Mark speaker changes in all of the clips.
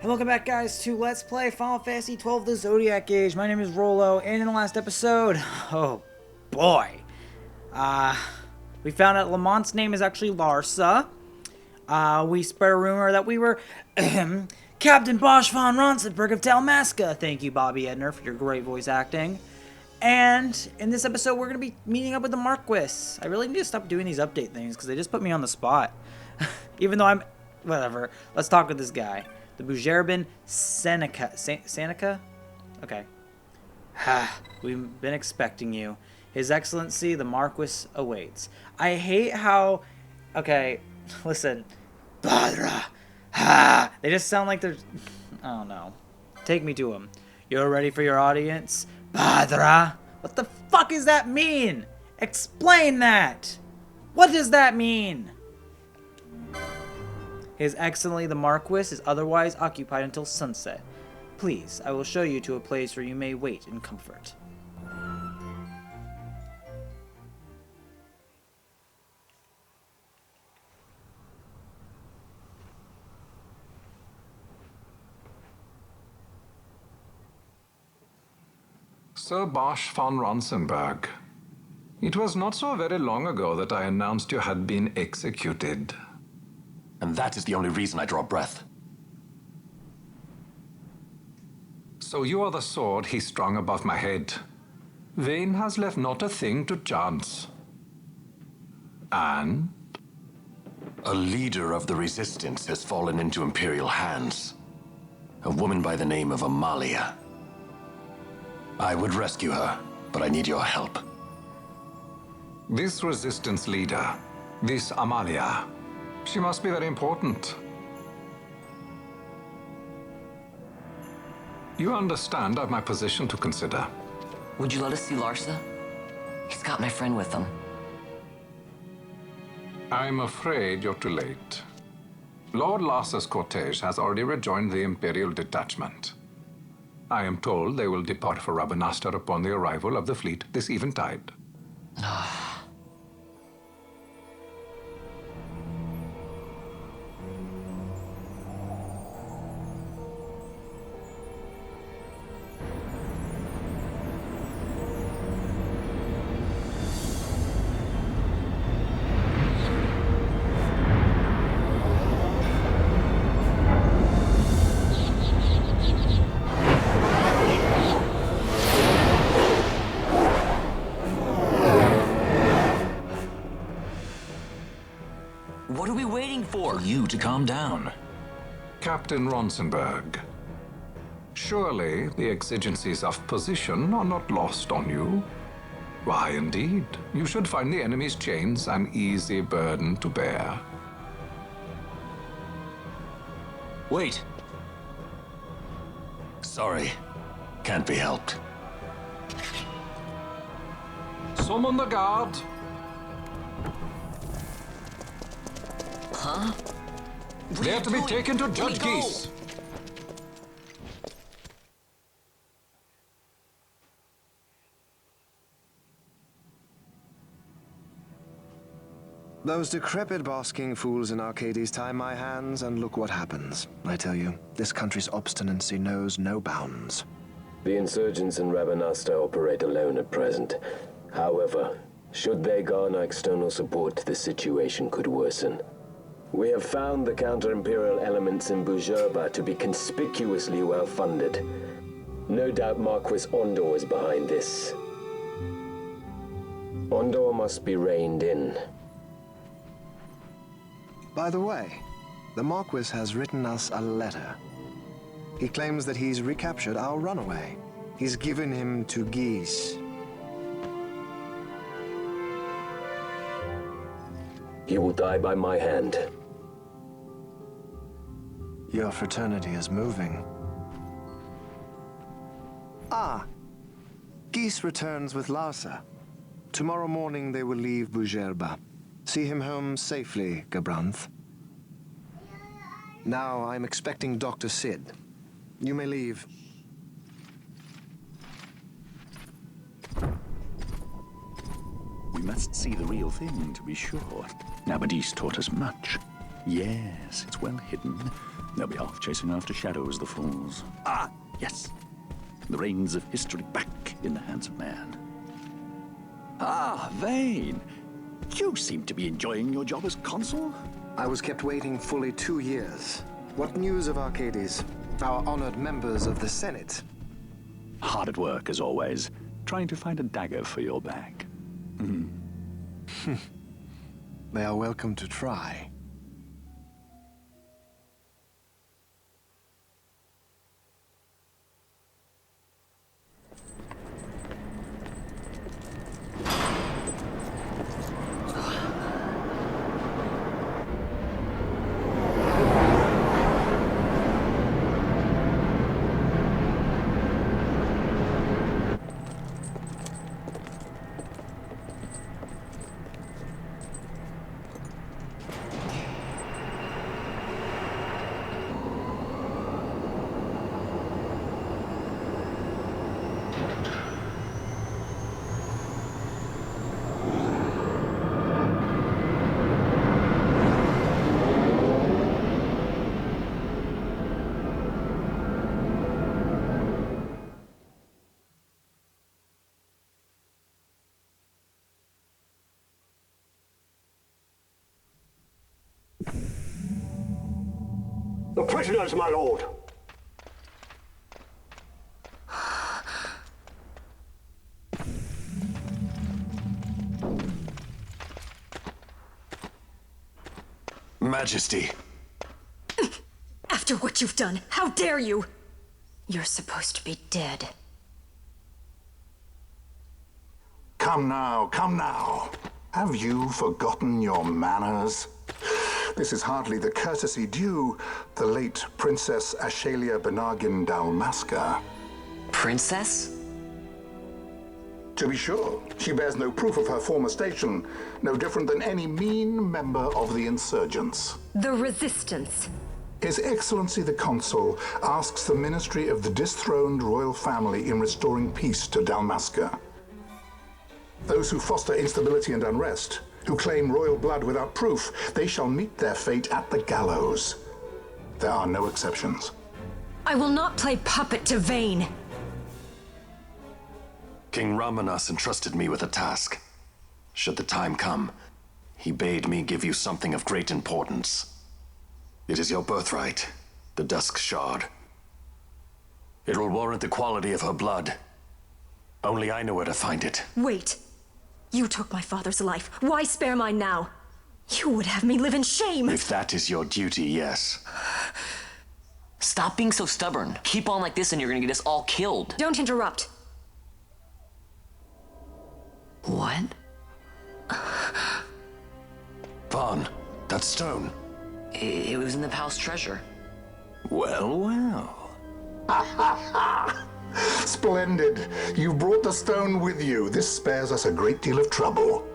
Speaker 1: And welcome back, guys, to Let's Play Final Fantasy XII The Zodiac Age. My name is Rolo, and in the last episode, oh boy, we found out Lamont's name is actually Larsa. We spread a rumor that we were Captain Bosch von Ronsenberg of Dalmasca. Thank you, Bobby Edner, for your great voice acting. And in this episode, we're going to be meeting up with the Marquis. I really need to stop doing these update things, because they just put me on the spot. Even though I'm... whatever. Let's talk with this guy. The Bujerban Seneca. Seneca? Okay. We've been expecting you. His Excellency, the Marquis, awaits. I hate how... okay, listen. Badra. Ha! They just sound like they're... I don't know. Take me to him. You're ready for your audience? Badra. What the fuck does that mean? Explain that. What does that mean? His Excellency the Marquis is otherwise occupied until sunset. Please, I will show you to a place where you may wait in comfort.
Speaker 2: Sir Bosch von Ronsenberg, it was not so very long ago that I announced you had been executed.
Speaker 3: And that is the only reason I draw breath.
Speaker 2: So you are the sword he strung above my head. Vane has left not a thing to chance. And?
Speaker 3: A leader of the resistance has fallen into Imperial hands. A woman by the name of Amalia. I would rescue her, but I need your help.
Speaker 2: This resistance leader, this Amalia, she must be very important. You understand I've my position to consider.
Speaker 4: Would you let us see Larsa? He's got my friend with him.
Speaker 2: I'm afraid you're too late. Lord Larsa's cortege has already rejoined the Imperial detachment. I am told they will depart for Rabanastre upon the arrival of the fleet this eventide.
Speaker 4: What are we waiting for?
Speaker 5: For you to calm down.
Speaker 2: Captain Ronsenberg, surely the exigencies of position are not lost on you. Why, indeed, you should find the enemy's chains an easy burden to bear.
Speaker 5: Wait.
Speaker 3: Sorry, can't be helped.
Speaker 2: Summon the guard.
Speaker 4: Huh?
Speaker 2: They are to be taken to Judge Geese.
Speaker 6: Those decrepit basking fools in Arcades tie my hands, and look what happens. I tell you, this country's obstinacy knows no bounds.
Speaker 7: The insurgents in Rabanastre operate alone at present. However, should they garner external support, the situation could worsen. We have found the counter-imperial elements in Bujerba to be conspicuously well-funded. No doubt Marquis Ondor is behind this. Ondor must be reined in.
Speaker 6: By the way, the Marquis has written us a letter. He claims that he's recaptured our runaway. He's given him to Geese.
Speaker 7: He will die by my hand.
Speaker 6: Your fraternity is moving. Ah, Geese returns with Larsa. Tomorrow morning they will leave Bujerba. See him home safely, Gabranth. Now I'm expecting Dr. Sid. You may leave.
Speaker 5: We must see the real thing to be sure. Nabadis taught us much.
Speaker 8: Yes, it's well hidden. They'll be off chasing after shadows, the fools. Ah, yes. The reins of history back in the hands of man. Ah, Vane. You seem to be enjoying your job as consul.
Speaker 6: I was kept waiting fully 2 years. What news of Arcades? Our honored members of the Senate?
Speaker 8: Hard at work, as always, trying to find a dagger for your back.
Speaker 6: They are welcome to try.
Speaker 9: The prisoners, my lord!
Speaker 3: Majesty.
Speaker 10: After what you've done, how dare you? You're supposed to be dead.
Speaker 11: Come now, come now. Have you forgotten your manners? This is hardly the courtesy due the late Princess Ashalia Benargin Dalmasca.
Speaker 4: Princess?
Speaker 11: To be sure, she bears no proof of her former station, no different than any mean member of the insurgents.
Speaker 10: The Resistance.
Speaker 11: His Excellency the Consul asks the ministry of the dethroned royal family in restoring peace to Dalmasca. Those who foster instability and unrest, who claim royal blood without proof, they shall meet their fate at the gallows. There are no exceptions.
Speaker 10: I will not play puppet to Vane.
Speaker 3: King Ramanas entrusted me with a task. Should the time come, he bade me give you something of great importance. It is your birthright, the Dusk Shard. It will warrant the quality of her blood. Only I know where to find it.
Speaker 10: Wait. You took my father's life. Why spare mine now? You would have me live in shame.
Speaker 3: If that is your duty, yes.
Speaker 4: Stop being so stubborn. Keep on like this and you're gonna get us all killed.
Speaker 10: Don't interrupt.
Speaker 4: What?
Speaker 3: Vaughn, that stone.
Speaker 4: It was in the palace treasure.
Speaker 8: Well, well.
Speaker 11: Splendid. You've brought the stone with you. This spares us a great deal of trouble.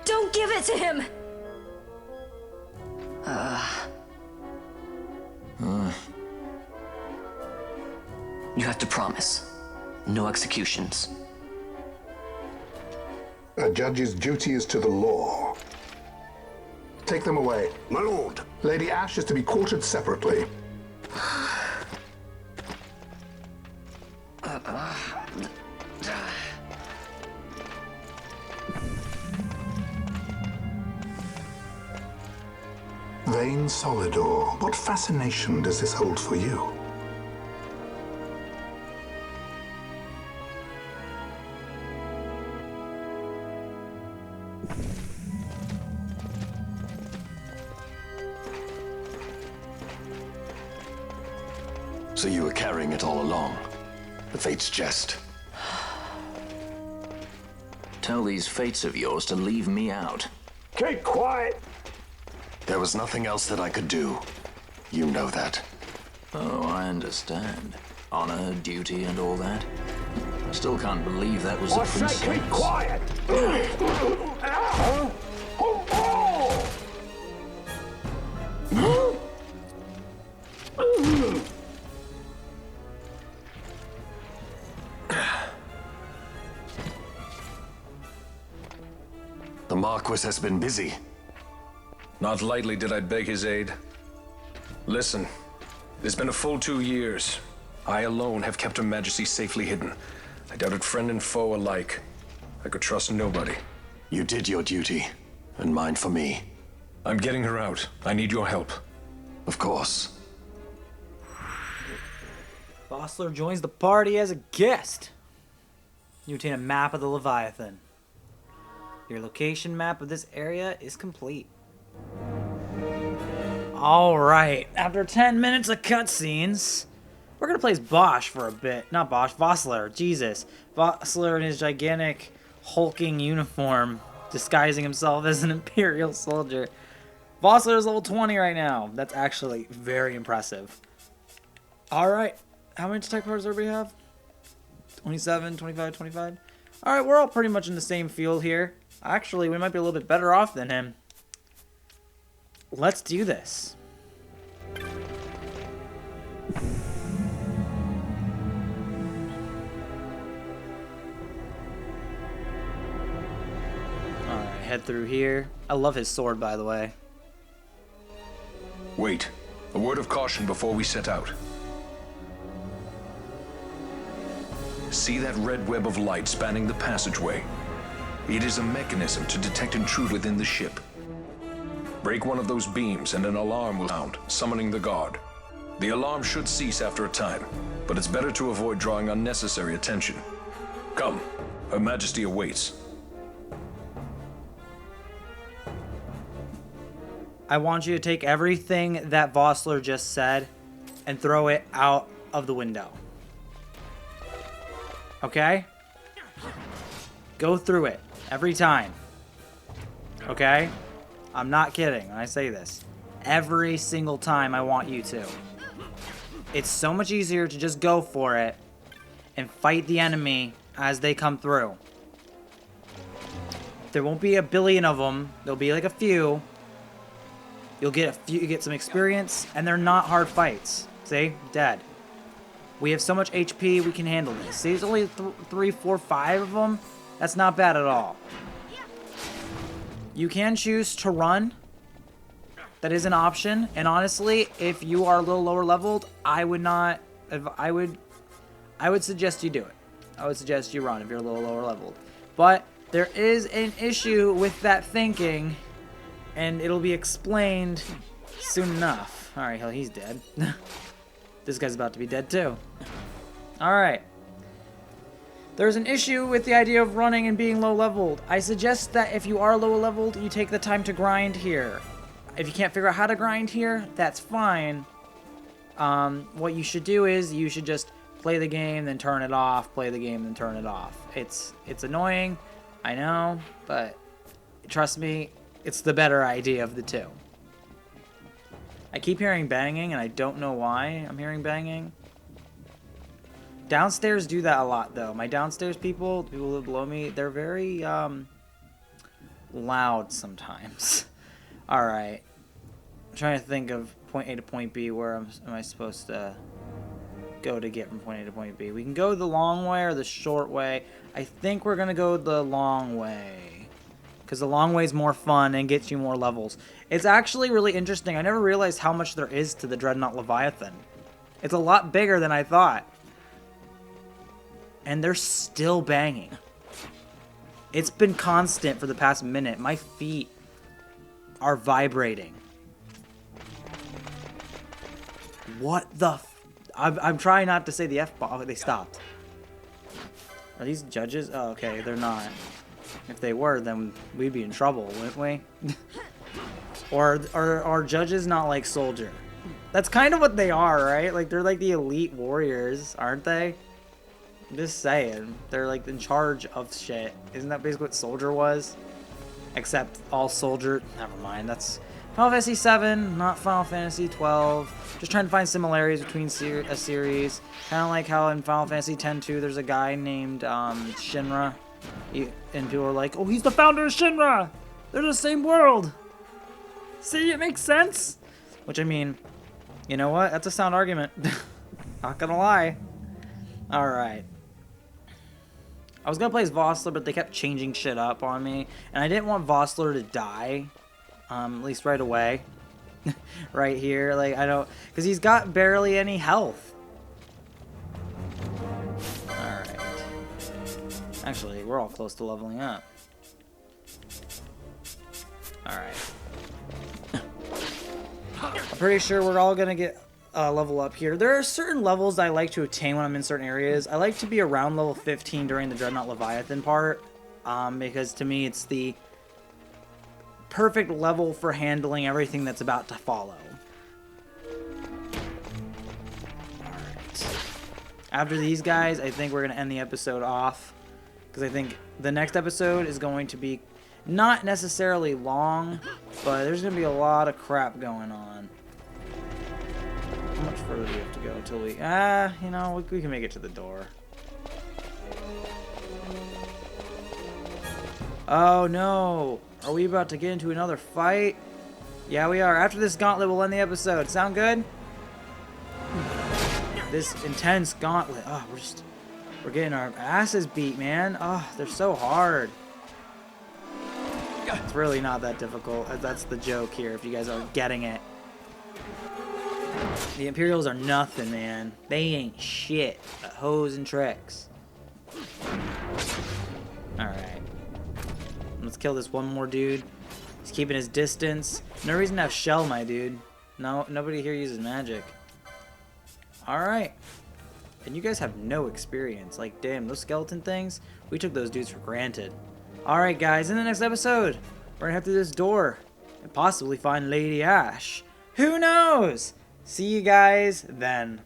Speaker 10: Don't give it to him!
Speaker 4: You have to promise. No executions.
Speaker 11: A judge's duty is to the law. Take them away.
Speaker 9: My lord!
Speaker 11: Lady Ash is to be quartered separately. Vane Solidor, what fascination does this hold for you?
Speaker 3: So you were carrying it all along. The Fate's jest.
Speaker 5: Tell these fates of yours to leave me out.
Speaker 9: Keep quiet!
Speaker 3: There was nothing else that I could do. You know that.
Speaker 5: Oh, I understand. Honor, duty, and all that. I still can't believe that was a
Speaker 9: I
Speaker 5: princess.
Speaker 9: say keep quiet!
Speaker 3: The Marquis has been busy.
Speaker 12: Not lightly did I beg his aid. Listen, it has been a full 2 years. I alone have kept Her Majesty safely hidden. I doubted friend and foe alike. I could trust nobody.
Speaker 3: You did your duty, and mine for me.
Speaker 12: I'm getting her out. I need your help.
Speaker 3: Of course.
Speaker 1: Vossler joins the party as a guest. You obtain a map of the Leviathan. Your location map of this area is complete. Alright, after 10 minutes of cutscenes, we're gonna play as Bosch for a bit. Not Bosch, Vossler. Jesus. Vossler in his gigantic, hulking uniform, disguising himself as an Imperial soldier. Vossler is level 20 right now. That's actually very impressive. Alright, how many type cards do everybody have? 27, 25, 25? Alright, we're all pretty much in the same field here. Actually, we might be a little bit better off than him. Let's do this. Alright, head through here. I love his sword, by the way.
Speaker 12: Wait. A word of caution before we set out. See that red web of light spanning the passageway? It is a mechanism to detect intrude within the ship. Break one of those beams and an alarm will sound, summoning the guard. The alarm should cease after a time, but it's better to avoid drawing unnecessary attention. Come, Her Majesty awaits.
Speaker 1: I want you to take everything that Vossler just said and throw it out of the window. Okay? Go through it every time. Okay? I'm not kidding when I say this. Every single time I want you to. It's so much easier to just go for it and fight the enemy as they come through. There won't be a billion of them. There'll be like a few. You'll get you get some experience, and they're not hard fights. See? Dead. We have so much HP, we can handle this. See, there's only 3, 4, 5 of them. That's not bad at all. You can choose to run. That is an option. And honestly, if you are a little lower leveled, I would suggest you do it. I would suggest you run if you're a little lower leveled. But there is an issue with that thinking, and it'll be explained soon enough. All right, hell, he's dead. This guy's about to be dead too. All right. There's an issue with the idea of running and being low leveled. I suggest that if you are low leveled, you take the time to grind here. If you can't figure out how to grind here, that's fine. What you should do is you should just play the game, then turn it off, play the game, then turn it off. It's annoying, I know, but trust me, it's the better idea of the two. I keep hearing banging, and I don't know why I'm hearing banging. Downstairs do that a lot, though. My downstairs people who live below me, they're very loud sometimes. All right. I'm trying to think of point A to point B. Where am I supposed to go to get from point A to point B? We can go the long way or the short way. I think we're going to go the long way, because the long way is more fun and gets you more levels. It's actually really interesting. I never realized how much there is to the Dreadnought Leviathan. It's a lot bigger than I thought. And they're still banging. It's been constant for the past minute. My feet are vibrating. What the I'm trying not to say the F-bomb. Oh, they stopped. Are these judges? Oh, okay, they're not. If they were, then we'd be in trouble, wouldn't we? Or are judges not like soldier? That's kind of what they are, right? Like, they're like the elite warriors, aren't they? I'm just saying. They're like in charge of shit. Isn't that basically what soldier was? Except all soldier... Never mind, that's... Final Fantasy VII, not Final Fantasy XII. Just trying to find similarities between a series. Kind of like how in Final Fantasy X-2 there's a guy named Shinra. And people are like, oh, he's the founder of Shinra! They're the same world! See, it makes sense? Which, I mean, you know what? That's a sound argument. Not gonna lie. Alright. I was gonna play as Vossler, but they kept changing shit up on me. And I didn't want Vossler to die. At least right away. Right here, like, I don't... Because he's got barely any health. Alright. Actually, we're all close to leveling up. Alright. I'm pretty sure we're all gonna get level up here. There are certain levels I like to attain when I'm in certain areas. I like to be around level 15 during the Dreadnought Leviathan part, because to me it's the perfect level for handling everything that's about to follow. Alright. After these guys, I think we're gonna end the episode off, because I think the next episode is going to be not necessarily long, but there's gonna be a lot of crap going on. How much further do we have to go until we... you know, we can make it to the door. Oh, no. Are we about to get into another fight? Yeah, we are. After this gauntlet, we'll end the episode. Sound good? This intense gauntlet. Oh, we're getting our asses beat, man. Oh, they're so hard. It's really not that difficult. That's the joke here, if you guys aren't getting it. The Imperials are nothing, man. They ain't shit but hoes and tricks. Alright. Let's kill this one more dude. He's keeping his distance. No reason to have shell, my dude. No, nobody here uses magic. Alright. And you guys have no experience. Like, damn, those skeleton things, we took those dudes for granted. Alright, guys, in the next episode, we're gonna head through this door and possibly find Lady Ash. Who knows? See you guys then.